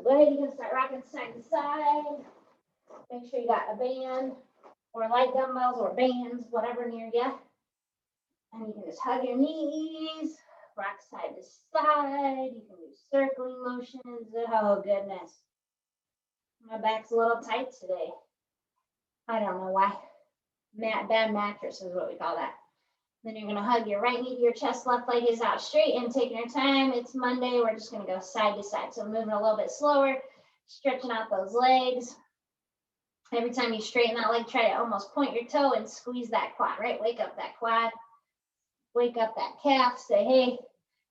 go ahead, you can start rocking side to side. Make sure you got a band or light dumbbells or bands, whatever near you. And you can just hug your knees, rock side to side. You can do circling motions. Oh, goodness. My back's a little tight today. I don't know why. Bad mattress is what we call that. Then you're going to hug your right knee to your chest, left leg is out straight and taking your time. It's Monday. We're just going to go side to side. So moving a little bit slower, stretching out those legs. Every time you straighten that leg, try to almost point your toe and squeeze that quad, right? Wake up that quad. Wake up that calf. Say, hey,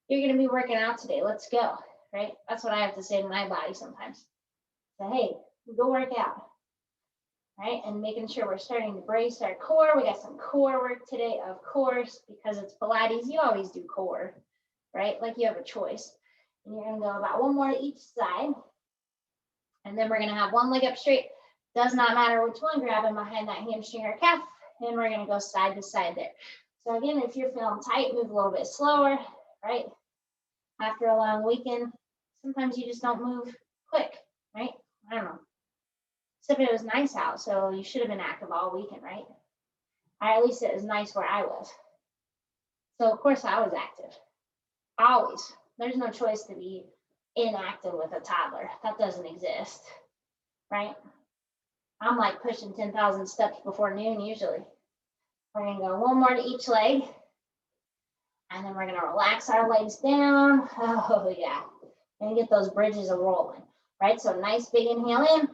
you're going to be working out today. Let's go, right? That's what I have to say to my body sometimes. Say, hey, go work out. Right, and making sure we're starting to brace our core. We got some core work today, of course, because it's Pilates. You always do core, right? Like you have a choice. And you're going to go about one more to each side. And then we're going to have one leg up straight. Does not matter which one, grabbing behind that hamstring or calf. And we're going to go side to side there. So again, if you're feeling tight, move a little bit slower, right? After a long weekend, sometimes you just don't move quick, right? I don't know. Except it was nice out, so you should have been active all weekend, right? Or at least it was nice where I was. So, of course, I was active. Always. There's no choice to be inactive with a toddler. That doesn't exist, right? I'm like pushing 10,000 steps before noon usually. We're going to go one more to each leg. And then we're going to relax our legs down. Oh, yeah. And get those bridges rolling, right? So, nice big inhale in.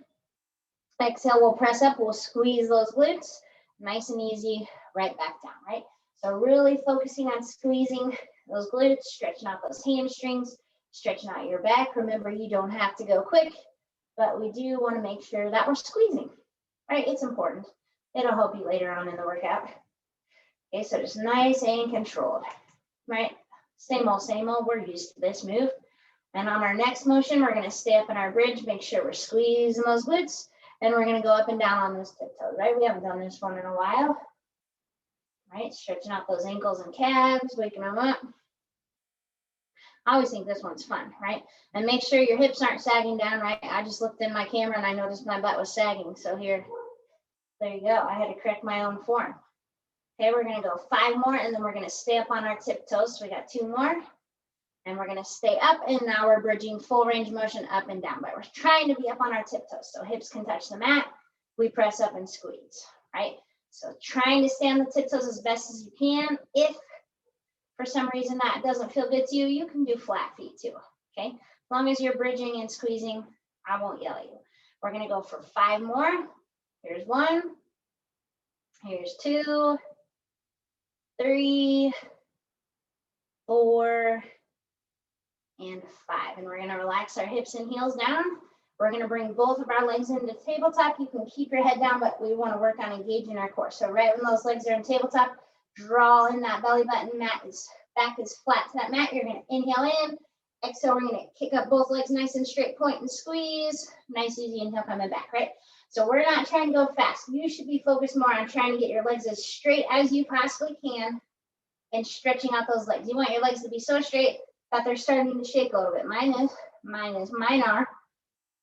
Exhale, we'll press up, we'll squeeze those glutes, nice and easy, right back down, right? So really focusing on squeezing those glutes, stretching out those hamstrings, stretching out your back. Remember, you don't have to go quick, but we do want to make sure that we're squeezing, right? It's important. It'll help you later on in the workout. Okay, so just nice and controlled, right? Same old, we're used to this move. And on our next motion, we're going to stay up in our bridge, make sure we're squeezing those glutes. And we're going to go up and down on those tiptoes, right? We haven't done this one in a while, right? Stretching out those ankles and calves, waking them up. I always think this one's fun, right? And make sure your hips aren't sagging down, right? I just looked in my camera and I noticed my butt was sagging. So here, there you go. I had to correct my own form. Okay, we're going to go 5 more and then we're going to stay up on our tiptoes. So we got 2 more. And we're going to stay up, and now we're bridging full range motion up and down. But we're trying to be up on our tiptoes, so hips can touch the mat. We press up and squeeze, right? So trying to stay on the tiptoes as best as you can. If for some reason that doesn't feel good to you, you can do flat feet too, okay? As long as you're bridging and squeezing, I won't yell at you. We're going to go for 5 more. Here's 1. Here's 2, 3, 4, and 5. And we're going to relax our hips and heels down. We're going to bring both of our legs into tabletop. You can keep your head down, but we want to work on engaging our core. So right when those legs are in tabletop, draw in that belly button. Back is flat to that mat. You're going to inhale in. Exhale, we're going to kick up both legs nice and straight, point and squeeze. Nice, easy inhale, coming back, right? So we're not trying to go fast. You should be focused more on trying to get your legs as straight as you possibly can and stretching out those legs. You want your legs to be so straight that they're starting to shake a little bit. Mine are.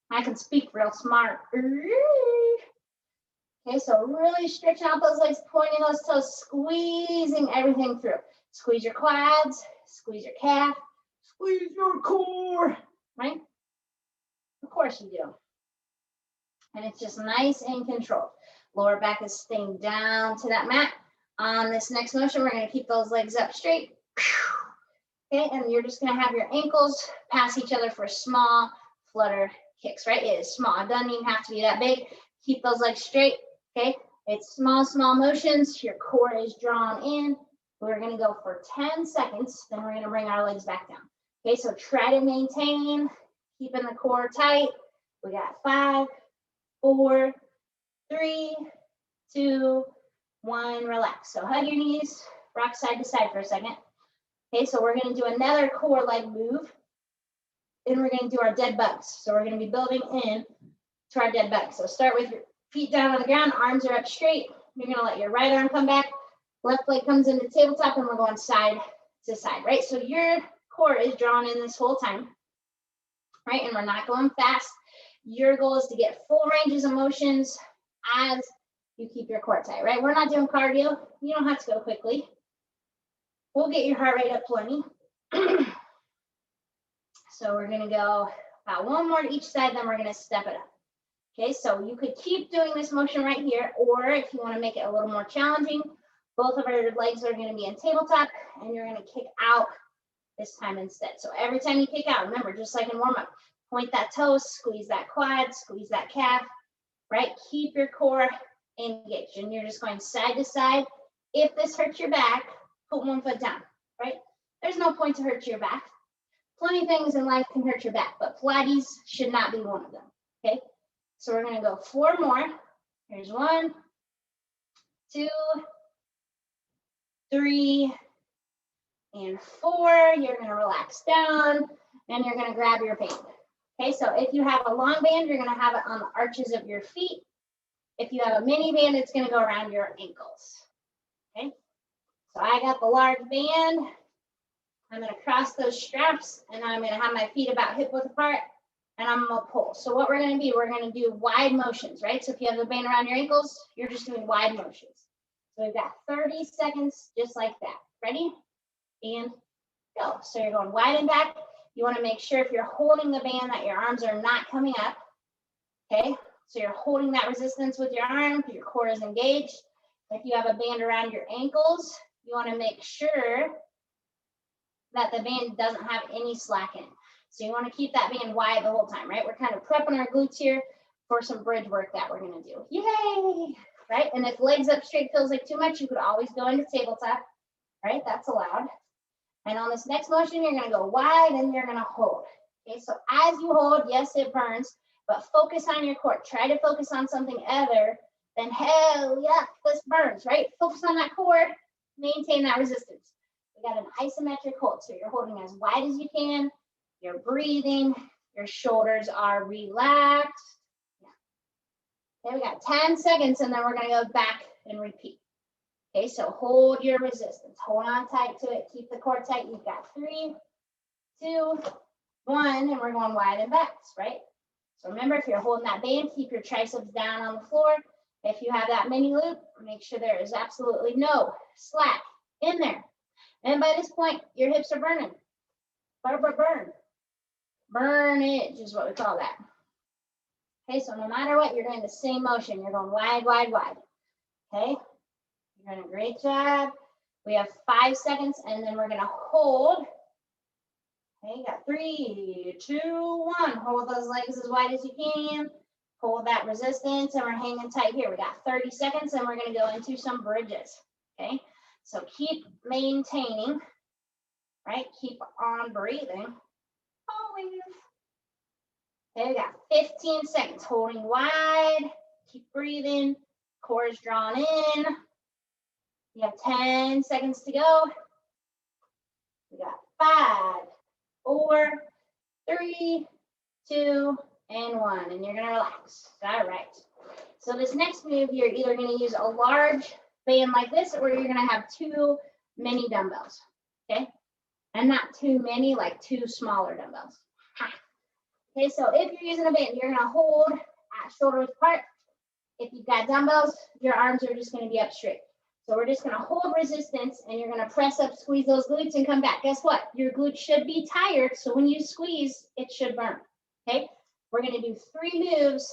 I can speak real smart. Okay, so really stretching out those legs, pointing those toes, squeezing everything through. Squeeze your quads, squeeze your calf, squeeze your core, right? Of course you do. And it's just nice and controlled. Lower back is staying down to that mat. On this next motion, we're going to keep those legs up straight. Okay, and you're just going to have your ankles pass each other for small flutter kicks, right? It is small. It doesn't even have to be that big. Keep those legs straight, okay? It's small motions. Your core is drawn in. We're going to go for 10 seconds. Then we're going to bring our legs back down. Okay, so try to maintain, keeping the core tight. We got 5, 4, 3, 2, 1. Relax. So hug your knees, rock side to side for a second. Okay, so we're going to do another core leg move. And we're going to do our dead bugs. So we're going to be building in to our dead bugs. So start with your feet down on the ground, arms are up straight. You're going to let your right arm come back. Left leg comes into tabletop, and we're going side to side, right? So your core is drawn in this whole time. right? And we're not going fast. Your goal is to get full ranges of motions as you keep your core tight, right? We're not doing cardio. You don't have to go quickly. We'll get your heart rate up plenty. So we're gonna go about one more to each side, then we're gonna step it up. Okay, so you could keep doing this motion right here, or if you wanna make it a little more challenging, both of our legs are gonna be in tabletop, and you're gonna kick out this time instead. So every time you kick out, remember, just like in warm up, point that toe, squeeze that quad, squeeze that calf, right? Keep your core engaged, and you're just going side to side. If this hurts your back, put one foot down, right? There's no point to hurt your back. Plenty of things in life can hurt your back, but Pilates should not be one of them, okay? So we're gonna go 4 more. Here's 1, 2, 3, and 4. You're gonna relax down, and you're gonna grab your band. Okay, so if you have a long band, you're gonna have it on the arches of your feet. If you have a mini band, it's gonna go around your ankles. Okay, so I got the large band. I'm gonna cross those straps, and I'm gonna have my feet about hip width apart, and I'm gonna pull. So what we're gonna do wide motions, right? So if you have the band around your ankles, you're just doing wide motions. So we've got 30 seconds just like that. Ready? And go. So you're going wide and back. You want to make sure if you're holding the band that your arms are not coming up. Okay, so you're holding that resistance with your arm, your core is engaged. If you have a band around your ankles, you want to make sure that the band doesn't have any slack in it. So you want to keep that band wide the whole time, right? We're kind of prepping our glutes here for some bridge work that we're going to do. Yay! Right? And if legs up straight feels like too much, you could always go into tabletop, right? That's allowed. And on this next motion, you're gonna go wide and you're gonna hold. Okay, so as you hold, yes, it burns, but focus on your core. Try to focus on something other than, hell yeah, this burns, right? Focus on that core, maintain that resistance. We got an isometric hold, so you're holding as wide as you can, you're breathing, your shoulders are relaxed. Yeah. Okay, we got 10 seconds, and then we're gonna go back and repeat. Okay, so hold your resistance. Hold on tight to it. Keep the core tight. You've got 3, 2, 1, and we're going wide and backs, right? So remember, if you're holding that band, keep your triceps down on the floor. If you have that mini loop, make sure there is absolutely no slack in there. And by this point, your hips are burning. Burn. Burnage is what we call that. Okay, so no matter what, you're doing the same motion. You're going wide, wide, wide. Okay? You're doing a great job. We have 5 seconds, and then we're going to hold. Okay, you got 3, 2, 1. Hold those legs as wide as you can. Hold that resistance, and we're hanging tight here. We got 30 seconds, and we're going to go into some bridges. Okay, so keep maintaining, right? Keep on breathing. Always. Okay, we got 15 seconds. Holding wide. Keep breathing. Core is drawn in. You have 10 seconds to go. We got 5, 4, 3, 2, and 1. And you're going to relax. All right. So this next move, you're either going to use a large band like this, or you're going to have 2 mini dumbbells. Okay? And not too many, like 2 smaller dumbbells. Okay, so if you're using a band, you're going to hold at shoulder width apart. If you've got dumbbells, your arms are just going to be up straight. So we're just going to hold resistance, and you're going to press up, squeeze those glutes, and come back. Guess what? Your glutes should be tired, so when you squeeze, it should burn. Okay? We're going to do 3 moves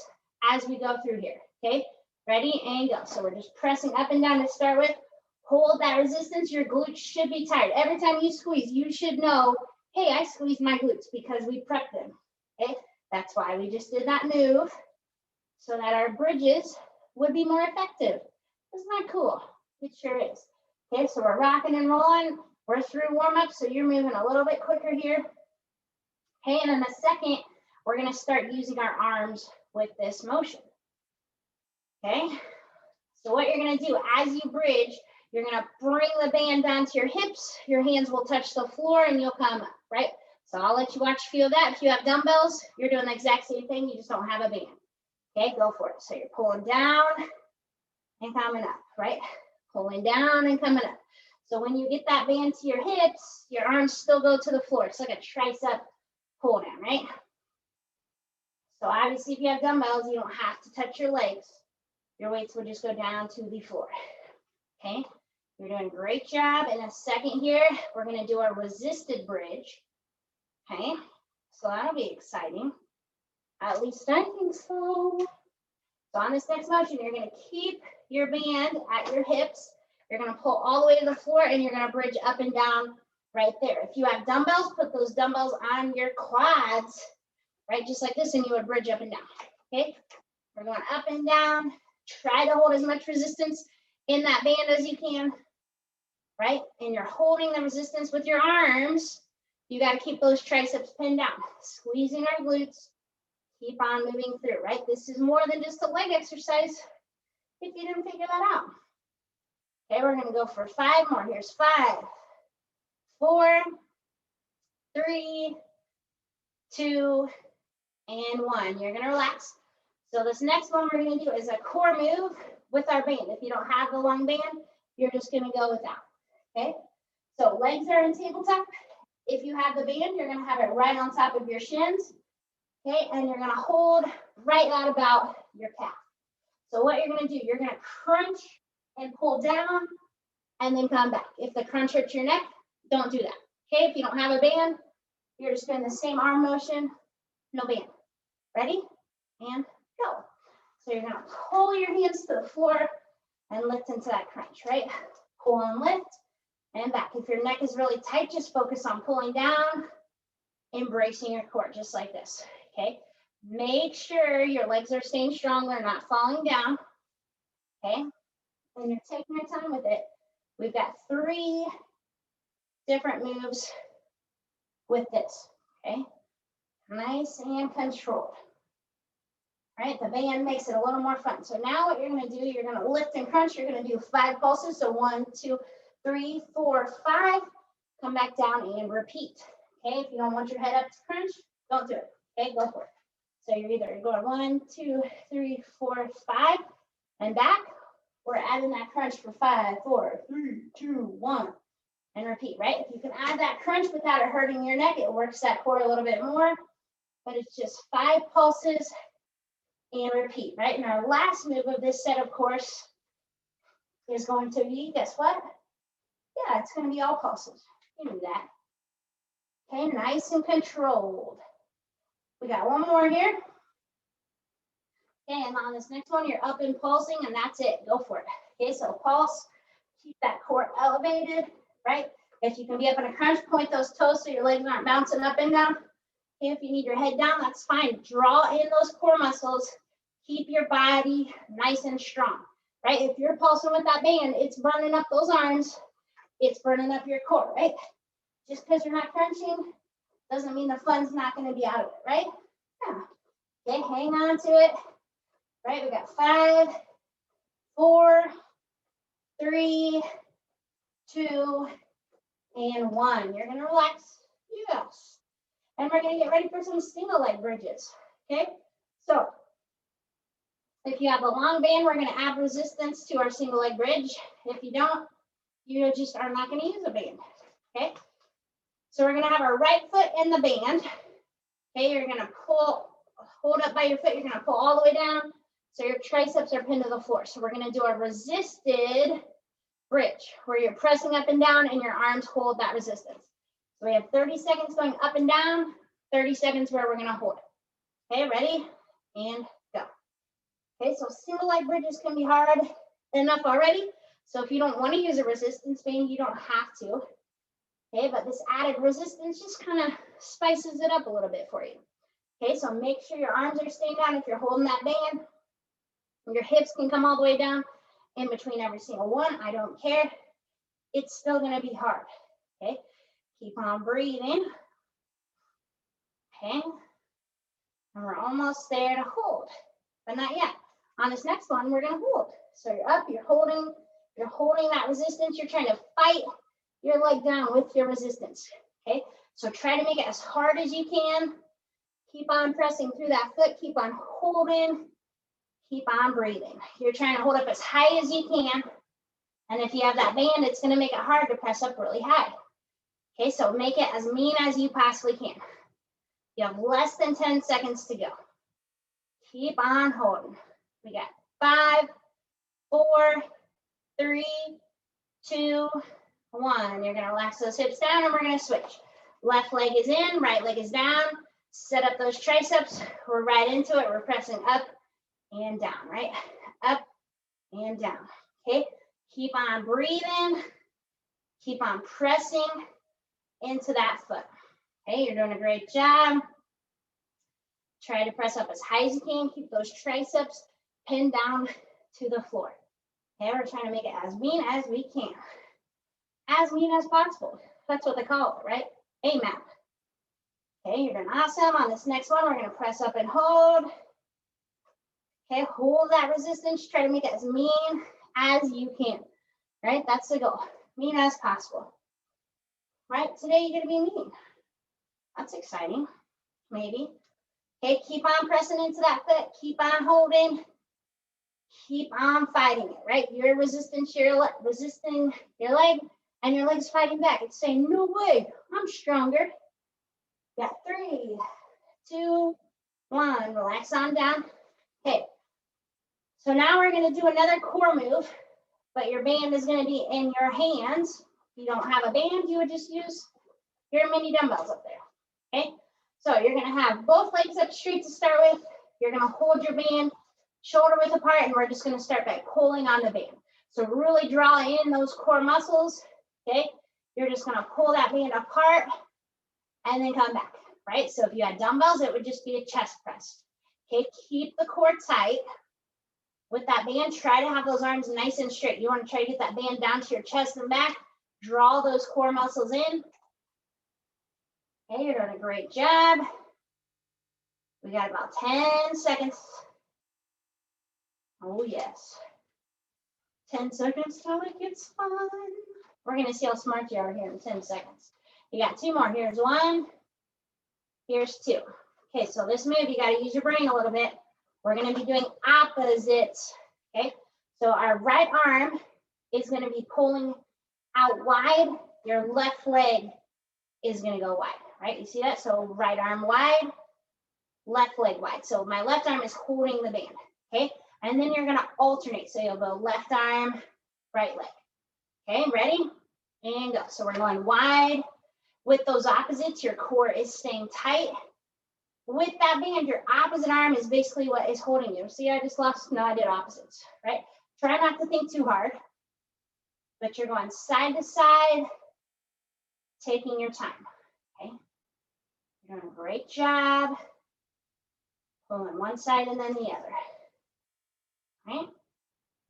as we go through here. Okay? Ready, and go. So we're just pressing up and down to start with. Hold that resistance. Your glutes should be tired. Every time you squeeze, you should know, hey, I squeezed my glutes because we prepped them. Okay? That's why we just did that move, so that our bridges would be more effective. Isn't that cool? It sure is. Okay, so we're rocking and rolling. We're through warm-up, so you're moving a little bit quicker here. Okay, and in a second, we're going to start using our arms with this motion. Okay, so what you're going to do as you bridge, you're going to bring the band down to your hips. Your hands will touch the floor, and you'll come up, right? So I'll let you watch a few of that. If you have dumbbells, you're doing the exact same thing. You just don't have a band. Okay, go for it. So you're pulling down and coming up, right? Pulling down and coming up. So when you get that band to your hips, your arms still go to the floor. It's like a tricep pull down, right? Obviously, if you have dumbbells, you don't have to touch your legs. Your weights will just go down to the floor. Okay, you're doing a great job. In a second here, we're going to do our resisted bridge. Okay, so that'll be exciting. At least I think so. So on this next motion, you're going to keep your band at your hips. You're going to pull all the way to the floor, and you're going to bridge up and down right there. If you have dumbbells, put those dumbbells on your quads, right, just like this, and you would bridge up and down. Okay, we're going up and down. Try to hold as much resistance in that band as you can, right? And you're holding the resistance with your arms. You got to keep those triceps pinned down, squeezing our glutes. Keep on moving through, right? This is more than just a leg exercise if you didn't figure that out. Okay, we're going to go for 5 more. Here's 5, 4, 3, 2, and 1. You're going to relax. So this next one we're going to do is a core move with our band. If you don't have the long band, you're just going to go without. Okay, so legs are in tabletop. If you have the band, you're going to have it right on top of your shins. Okay, and you're going to hold right out about your calf. So what you're going to do, you're going to crunch and pull down and then come back. If the crunch hurts your neck, don't do that. Okay, if you don't have a band, you're just doing the same arm motion, no band. Ready? And go. So you're going to pull your hands to the floor and lift into that crunch, right? Pull and lift and back. If your neck is really tight, just focus on pulling down, embracing your core, just like this. Okay, make sure your legs are staying strong, they're not falling down. Okay, and you're taking your time with it. We've got 3 different moves with this. Okay, nice and controlled. All right, the band makes it a little more fun. So now what you're going to do, you're going to lift and crunch. You're going to do 5 pulses. So 1, 2, 3, 4, 5. Come back down and repeat. Okay, if you don't want your head up to crunch, don't do it. Okay, go for it. So you're either going 1, 2, 3, 4, 5, and back. We're adding that crunch for 5, 4, 3, 2, 1, and repeat, right? If you can add that crunch without it hurting your neck, it works that core a little bit more, but it's just 5 pulses and repeat, right? And our last move of this set, of course, is going to be, guess what? Yeah, it's going to be all pulses. You knew that. Okay, nice and controlled. We got 1 more here. Okay, and on this next one, you're up and pulsing, and that's it. Go for it. Okay, so pulse, keep that core elevated, right? If you can be up in a crunch, point those toes so your legs aren't bouncing up and down. Okay, if you need your head down, that's fine. Draw in those core muscles. Keep your body nice and strong, right? If you're pulsing with that band, it's burning up those arms. It's burning up your core, right? Just because you're not crunching doesn't mean the fun's not going to be out of it, right? Yeah. Okay, hang on to it. Right, we got 5, 4, 3, 2, and 1. You're going to relax. Yes. And we're going to get ready for some single leg bridges. Okay, so if you have a long band, we're going to add resistance to our single leg bridge. If you don't, you just are not going to use a band. Okay, so we're going to have our right foot in the band. Okay, you're going to hold up by your foot. You're going to pull all the way down so your triceps are pinned to the floor. So we're going to do a resisted bridge where you're pressing up and down and your arms hold that resistance. So we have 30 seconds going up and down, 30 seconds where we're going to hold it. Okay, ready? And go. Okay, so single leg bridges can be hard enough already. So if you don't want to use a resistance band, you don't have to. Okay, but this added resistance just kind of spices it up a little bit for you. Okay, so make sure your arms are staying down if you're holding that band. Your hips can come all the way down in between every single one. I don't care. It's still going to be hard. Okay, keep on breathing. Okay, and we're almost there to hold, but not yet. On this next one, we're going to hold. So you're up, you're holding that resistance. You're trying to fight your leg down with your resistance. Okay, so try to make it as hard as you can. Keep on pressing through that foot. Keep on holding. Keep on breathing. You're trying to hold up as high as you can. And if you have that band, it's going to make it hard to press up really high. Okay, so make it as mean as you possibly can. You have less than 10 seconds to go. Keep on holding. We got 5, 4, 3, 2, 1. And you're going to relax those hips down and we're going to switch. Left leg is in, right leg is down. Set up those triceps. We're right into it. We're pressing up and down, right? Up and down. Okay, keep on breathing. Keep on pressing into that foot. Okay, you're doing a great job. Try to press up as high as you can. Keep those triceps pinned down to the floor. Okay, we're trying to make it as mean as we can. As mean as possible. That's what they call it, right? Amen. Okay, you're doing awesome. On this next one, we're going to press up and hold. Okay, hold that resistance. Try to make it as mean as you can. Right? That's the goal. Mean as possible. Right? Today you're going to be mean. That's exciting. Maybe. Okay, keep on pressing into that foot. Keep on holding. Keep on fighting it, right? You're resisting your leg, and your leg's fighting back. It's saying, no way, I'm stronger. Got 3, 2, 1. Relax on down. Okay. So now we're going to do another core move, but your band is going to be in your hands. If you don't have a band, you would just use your mini dumbbells up there. Okay. So you're going to have both legs up straight to start with. You're going to hold your band shoulder width apart, and we're just going to start by pulling on the band. So really draw in those core muscles. Okay. You're just going to pull that band apart and then come back, right? So if you had dumbbells, it would just be a chest press. Okay, keep the core tight. With that band, try to have those arms nice and straight. You want to try to get that band down to your chest and back. Draw those core muscles in. Okay, you're doing a great job. We got about 10 seconds. Oh, yes. 10 seconds till it gets fun. We're going to see how smart you are here in 10 seconds. You got 2 more. Here's 1. Here's 2. Okay, so this move, you got to use your brain a little bit. We're going to be doing opposites. Okay, so our right arm is going to be pulling out wide. Your left leg is going to go wide, right? You see that? So right arm wide, left leg wide. So my left arm is holding the band. Okay, and then you're going to alternate. So you'll go left arm, right leg. Okay, ready? And go. So we're going wide. With those opposites, your core is staying tight. With that band, your opposite arm is basically what is holding you. See, I just lost, no, I did opposites, right? Try not to think too hard, but you're going side to side, taking your time, okay? You're doing a great job. Pulling one side and then the other, right?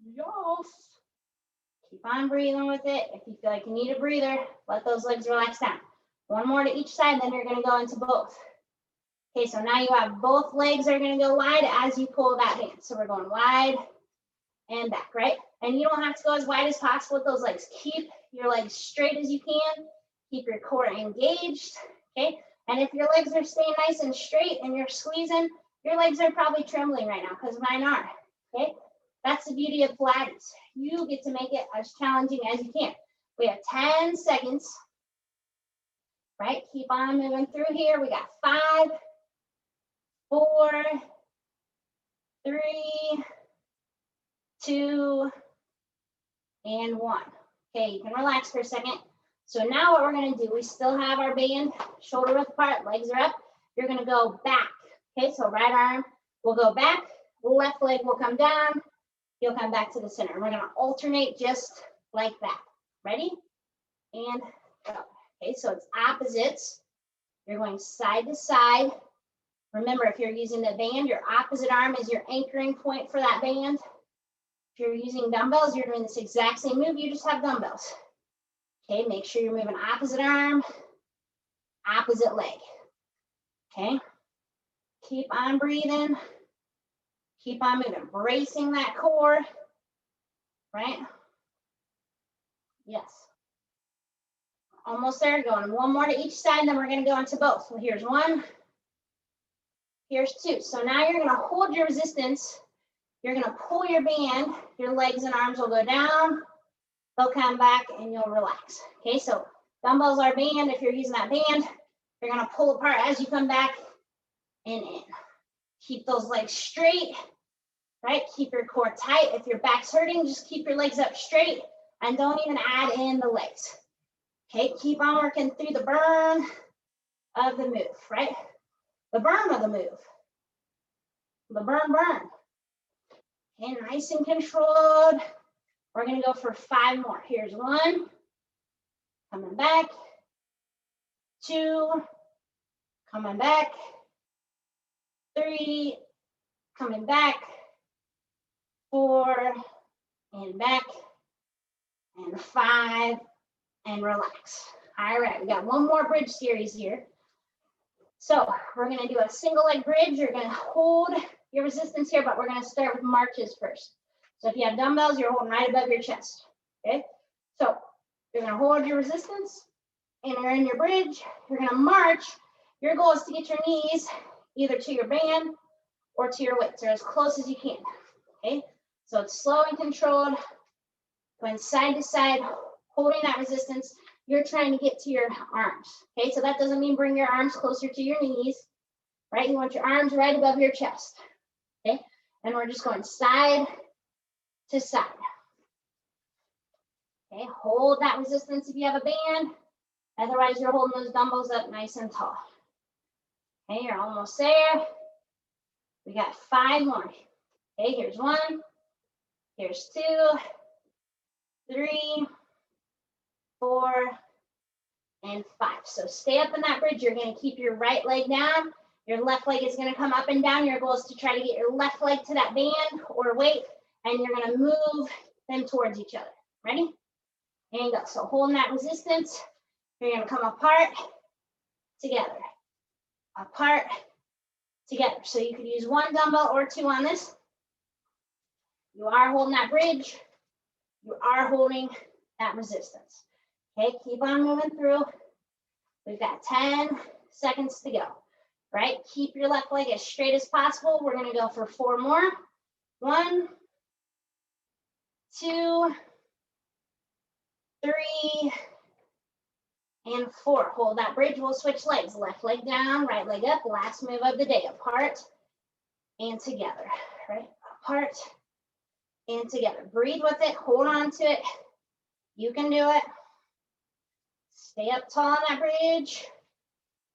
Yes. Keep on breathing with it. If you feel like you need a breather, let those legs relax down. 1 more to each side, then you're going to go into both. Okay, so now you have both legs are going to go wide as you pull that band. So we're going wide and back, right? And you don't have to go as wide as possible with those legs. Keep your legs straight as you can. Keep your core engaged, okay? And if your legs are staying nice and straight and you're squeezing, your legs are probably trembling right now because mine are, okay? That's the beauty of Pilates. You get to make it as challenging as you can. We have 10 seconds. Right, keep on moving through here. We got 5, 4, 3, 2, and 1. Okay, you can relax for a second. So now what we're going to do, we still have our band, shoulder width apart, legs are up. You're going to go back. Okay, so right arm will go back, left leg will come down. You'll come back to the center. We're going to alternate just like that. Ready? And go. Okay, so it's opposites. You're going side to side. Remember, if you're using the band, your opposite arm is your anchoring point for that band. If you're using dumbbells, you're doing this exact same move, you just have dumbbells. Okay, make sure you're moving opposite arm, opposite leg. Okay, keep on breathing. Keep on moving, bracing that core, right? Yes. Almost there, going 1 more to each side, and then we're going to go into both. So here's 1, here's 2. So now you're going to hold your resistance. You're going to pull your band. Your legs and arms will go down. They'll come back, and you'll relax. Okay, so dumbbells are band. If you're using that band, you're going to pull apart as you come back and in. Keep those legs straight, right? Keep your core tight. If your back's hurting, just keep your legs up straight and don't even add in the legs. Okay, keep on working through the burn of the move, right? The burn of the move. The burn. Okay, nice and controlled. We're gonna go for 5 more. Here's 1, coming back, 2, coming back, 3, coming back, 4, and back, and 5, and relax. All right, we got 1 more bridge series here. So we're gonna do a single leg bridge. You're gonna hold your resistance here, but we're gonna start with marches first. So if you have dumbbells, you're holding right above your chest, okay? So you're gonna hold your resistance, and you're in your bridge. You're gonna march. Your goal is to get your knees either to your band or to your weights, or as close as you can, okay? So it's slow and controlled, going side to side, holding that resistance. You're trying to get to your arms, okay? So that doesn't mean bring your arms closer to your knees, right? You want your arms right above your chest, okay? And we're just going side to side. Okay, hold that resistance if you have a band. Otherwise, you're holding those dumbbells up nice and tall. Okay, you're almost there. We got 5 more. Okay, here's 1, here's 2, 3, 4, and 5. So stay up in that bridge. You're going to keep your right leg down. Your left leg is going to come up and down. Your goal is to try to get your left leg to that band or weight, and you're going to move them towards each other. Ready? And go. So holding that resistance, you're going to come apart, together, apart, together. So you could use 1 dumbbell or 2 on this. You are holding that bridge. You are holding that resistance. Okay, keep on moving through. We've got 10 seconds to go, right? Keep your left leg as straight as possible. We're gonna go for 4 more. 1, 2, 3, and 4. Hold that bridge. We'll switch legs. Left leg down, right leg up. Last move of the day. Apart and together, right? Apart and together. Breathe with it. Hold on to it. You can do it. Stay up tall on that bridge.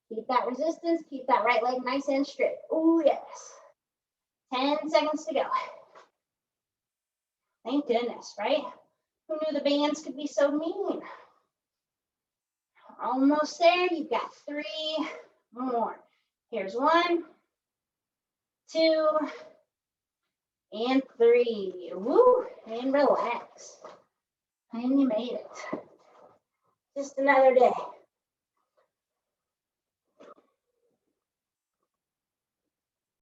Keep that resistance. Keep that right leg nice and straight. Oh, yes. 10 seconds to go. Thank goodness, right? Who knew the bands could be so mean? Almost there. You've got 3 more. Here's 1, 2, and 3. Woo! And relax. And you made it. Just another day.